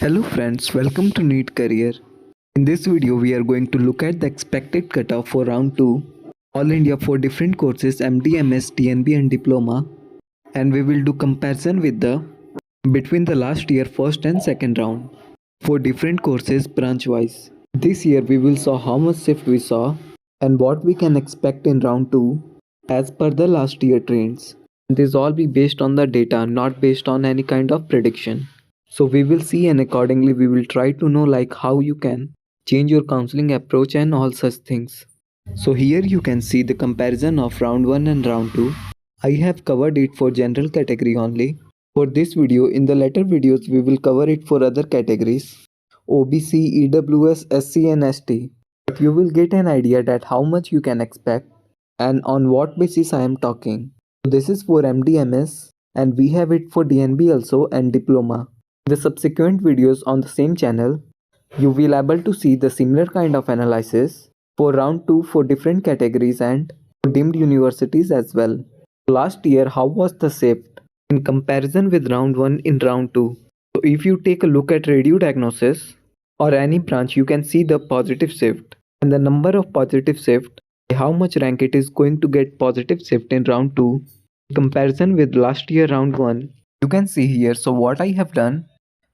Hello friends, welcome to Neet Career. In this video, we are going to look at the expected cutoff for round 2, All India for different courses MD, MS, DNB and Diploma, and we will do comparison with the between the last year first and second round for different courses branch wise. This year we will saw how much shift we saw and what we can expect in round 2 as per the last year trends. This all be based on the data, not based on any kind of prediction. So we will see and accordingly we will try to know like how you can change your counseling approach and all such things. So here you can see the comparison of round 1 and round 2. I have covered it for general category only. For this video, in the later videos we will cover it for other categories OBC, EWS, SC and ST. But you will get an idea that how much you can expect and on what basis I am talking. This is for MDMS and we have it for DNB also and Diploma. In the subsequent videos on the same channel, you will able to see the similar kind of analysis for round 2 for different categories and for deemed universities as well. Last year, how was the shift in comparison with round 1 in round 2? So if you take a look at radio diagnosis or any branch, you can see the positive shift and the number of positive shift, how much rank it is going to get positive shift in round 2 in comparison with last year round 1. You can see here. So what I have done,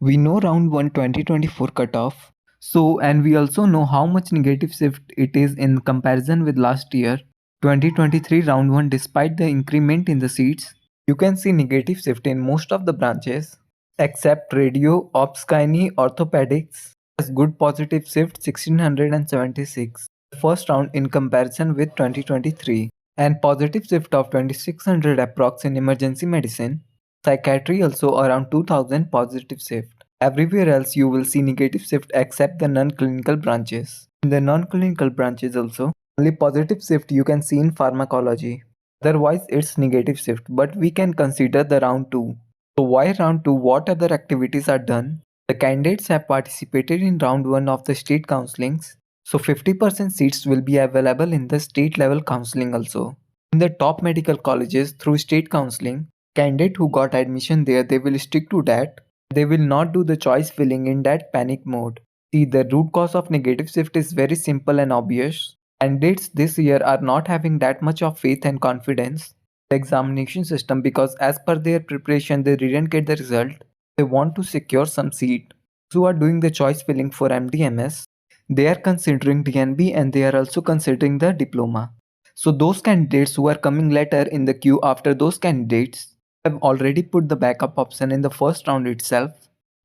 we know round 1 2024 cutoff. So and we also know how much negative shift it is in comparison with last year 2023 round 1 despite the increment in the seats. You can see negative shift in most of the branches except radio, obs-gynae, orthopedics has good positive shift 1676 first round in comparison with 2023 and positive shift of 2600 approx in emergency medicine. Psychiatry also around 2000 positive shift. Everywhere else you will see negative shift except the non-clinical branches. In the non-clinical branches also, only positive shift you can see in pharmacology. Otherwise it's negative shift, but we can consider the round 2. So why round 2? What other activities are done? The candidates have participated in round 1 of the state counselings. So 50% seats will be available in the state level counseling also. In the top medical colleges through state counseling, candidate who got admission there, they will stick to that. They will not do the choice filling in that panic mode. See, the root cause of negative shift is very simple and obvious. Candidates this year are not having that much of faith and confidence in the examination system because as per their preparation they didn't get the result. They want to secure some seat. Those who are doing the choice filling for MDMS, they are considering DNB and they are also considering the diploma. So those candidates who are coming later in the queue after those candidates have already put the backup option in the first round itself,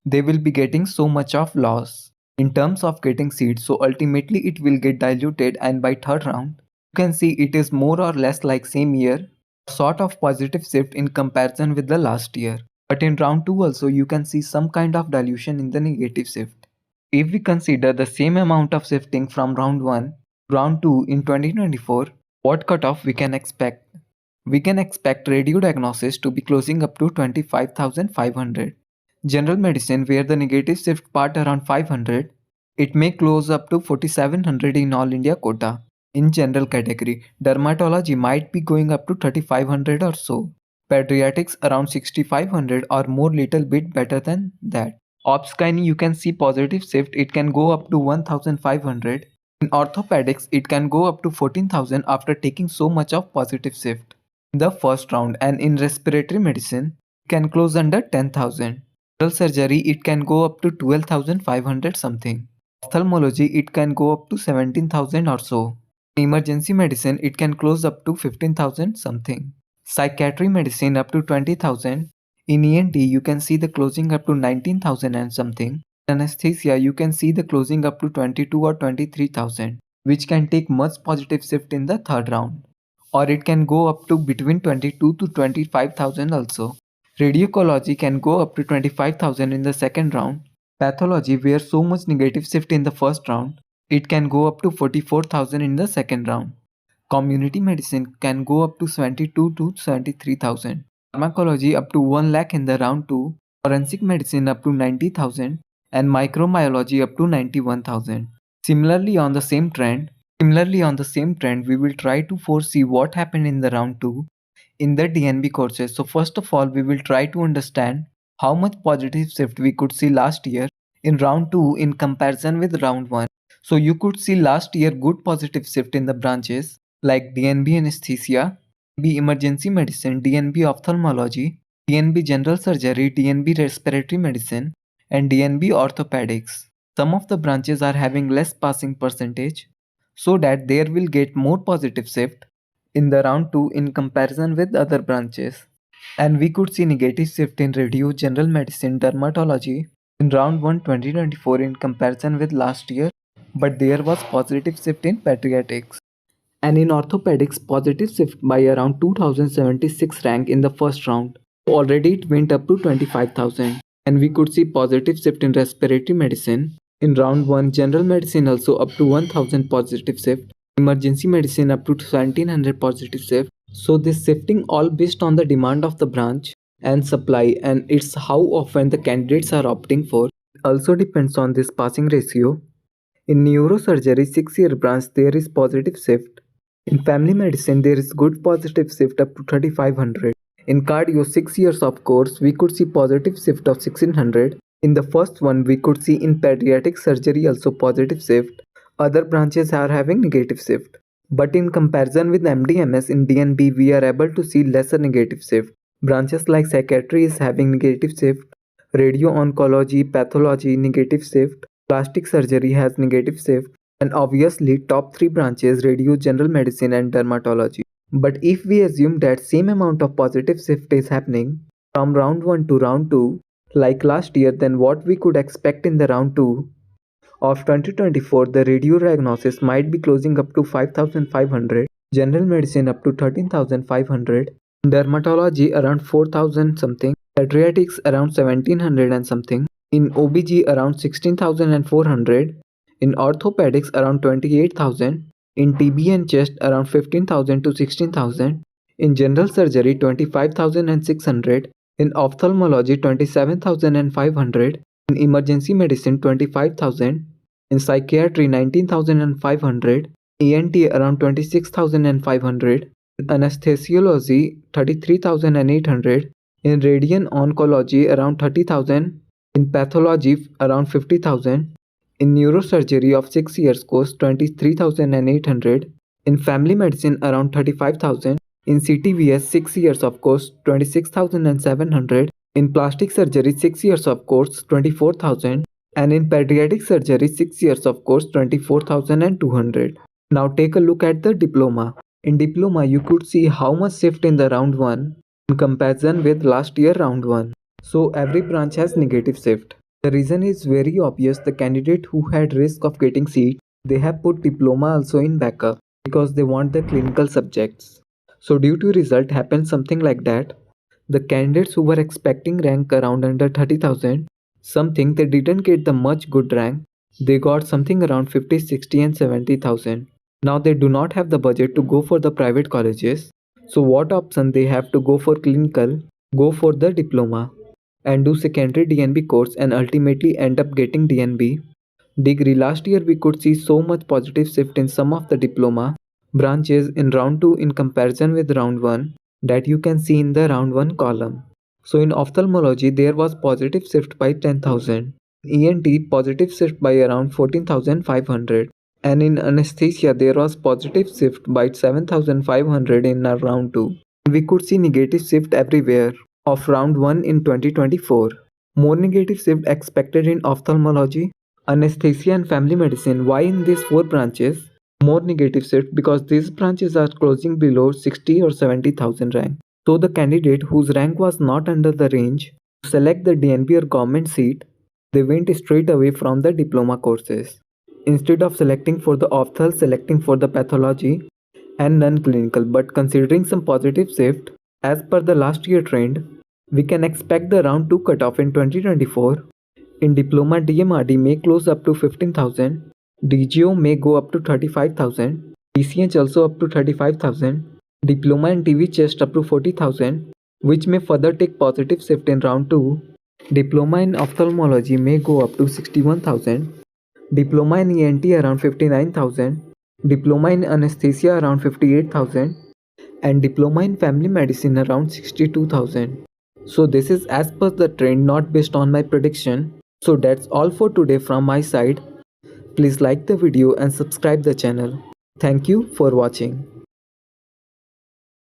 they will be getting so much of loss in terms of getting seats. So ultimately it will get diluted and by third round you can see it is more or less like same year, sort of positive shift in comparison with the last year. But in round 2 also you can see some kind of dilution in the negative shift. If we consider the same amount of shifting from round 1 to round 2 in 2024, what cutoff we can expect? We can expect radio diagnosis to be closing up to 25,500. General medicine where the negative shift part around 500, it may close up to 4700 in all India quota. In general category, dermatology might be going up to 3500 or so. Pediatrics around 6500 or more little bit better than that. Obs-gynae you can see positive shift, it can go up to 1500. In orthopedics it can go up to 14,000 after taking so much of positive shift in the first round, and in respiratory medicine it can close under 10,000. Oral surgery it can go up to 12,500 something. Ophthalmology it can go up to 17,000 or so. In emergency medicine it can close up to 15,000 something. Psychiatry medicine up to 20,000. In ENT you can see the closing up to 19,000 and something. Anesthesia you can see the closing up to 22 or 23,000, which can take much positive shift in the third round. Or it can go up to between 22 to 25,000 also. Radiology can go up to 25,000 in the second round. Pathology where so much negative shift in the first round, it can go up to 44,000 in the second round. Community medicine can go up to 72 to 73,000. Pharmacology up to 1 lakh in the round 2. Forensic medicine up to 90,000 and microbiology up to 91,000. Similarly on the same trend, we will try to foresee what happened in the round 2 in the DNB courses. So first of all, we will try to understand how much positive shift we could see last year in round 2 in comparison with round 1. So you could see last year good positive shift in the branches like DNB anesthesia, DNB emergency medicine, DNB ophthalmology, DNB general surgery, DNB respiratory medicine, and DNB orthopedics. Some of the branches are having less passing percentage, so that there will get more positive shift in the round 2 in comparison with other branches. And we could see negative shift in radio, general medicine, dermatology in round 1 2024 in comparison with last year, but there was positive shift in pediatrics. And in orthopedics, positive shift by around 2076 rank in the first round. Already it went up to 25,000. And we could see positive shift in respiratory medicine. In round 1, general medicine also up to 1000 positive shift. Emergency medicine up to 1700 positive shift. So this shifting all based on the demand of the branch and supply, and it's how often the candidates are opting for. Also depends on this passing ratio. In neurosurgery 6-year branch there is positive shift. In family medicine there is good positive shift up to 3500. In cardio 6 years of course we could see positive shift of 1600. In the first one we could see in pediatric surgery also positive shift. Other branches are having negative shift. But in comparison with MDMS in DNB we are able to see lesser negative shift. Branches like psychiatry is having negative shift. Radio oncology, pathology negative shift. Plastic surgery has negative shift. And obviously top 3 branches radio, general medicine and dermatology. But if we assume that same amount of positive shift is happening from round 1 to round 2 like last year, then what we could expect in the round 2 of 2024, the radio diagnosis might be closing up to 5500, general medicine up to 13500, dermatology around 4000 something, pediatrics around 1700 and something, in OBG around 16400, in orthopedics around 28,000, in TB and chest around 15,000 to 16,000, in general surgery 25,600, in ophthalmology 27,500, in emergency medicine 25,000, in psychiatry 19,500, ENT around 26,500, in anesthesiology 33,800, in radiant oncology around 30,000, in pathology around 50,000, in neurosurgery of 6 years course 23,800, in family medicine around 35,000, in CTVS 6 years of course 26,700, in plastic surgery 6 years of course 24,000, and in pediatric surgery 6 years of course 24,200. Now take a look at the diploma. In diploma you could see how much shift in the round 1 in comparison with last year round 1. So every branch has negative shift. The reason is very obvious. The candidate who had risk of getting seat, they have put diploma also in backup because they want the clinical subjects. So due to result happened something like that. The candidates who were expecting rank around under 30,000, something they didn't get the much good rank. They got something around 50, 60 and 70,000. Now they do not have the budget to go for the private colleges. So what option they have to go for clinical, go for the diploma and do secondary DNB course and ultimately end up getting DNB degree. Last year we could see so much positive shift in some of the diploma branches in round 2 in comparison with round 1 that you can see in the round 1 column. So in ophthalmology there was positive shift by 10,000, ENT positive shift by around 14,500, and in anesthesia there was positive shift by 7,500 in round 2. We could see negative shift everywhere of round 1 in 2024. More negative shift expected in ophthalmology, anesthesia and family medicine. Why in these 4 branches? More negative shift because these branches are closing below 60 or 70,000 rank. So the candidate whose rank was not under the range to select the DNB or government seat, they went straight away from the diploma courses. Instead of selecting for the opthal, selecting for the pathology and non-clinical. But considering some positive shift, as per the last year trend, we can expect the round 2 cutoff in 2024. In diploma, DMRD may close up to 15,000, DGO may go up to 35,000, DCH also up to 35,000, diploma and TV chest up to 40,000, which may further take positive shift in round 2. Diploma in ophthalmology may go up to 61,000, diploma in ENT around 59,000, diploma in anesthesia around 58,000, and diploma in family medicine around 62,000. So this is as per the trend, not based on my prediction. So that's all for today from my side. Please like the video and subscribe the channel. Thank you for watching.